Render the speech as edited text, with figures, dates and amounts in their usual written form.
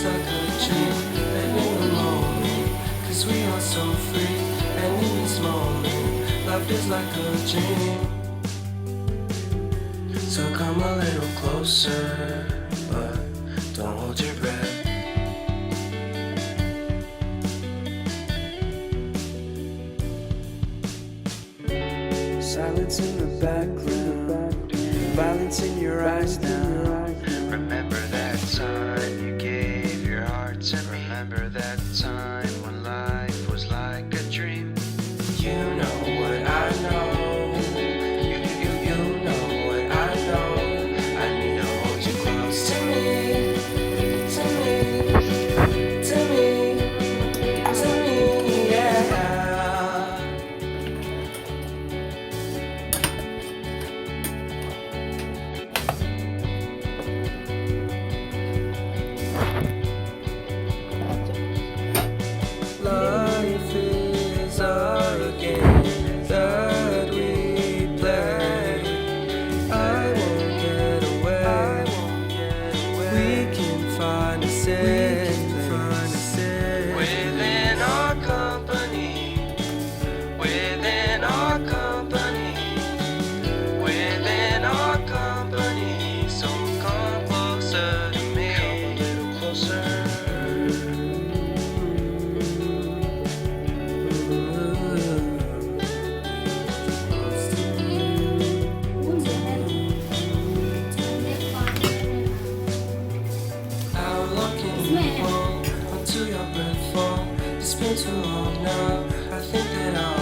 feels like a dream. Live in the moment, 'cause we are so free. And in this moment, life is like a dream. So come a little closer, but don't hold your breath. Silence in the background, violence in your eyes now. Remember that time you gave your heart to me. Remember that time when life was like a dream. You know what I know. You know what I know. I need to hold you close to me, to me, to me, to me, yeah. Life is a game that we play. I won't get away. We can find a safe place within our company. Within our company. Within our company. So come closer to me. Come a little closer. How long can you hold until your breath falls? It's been too long now. I think that I'll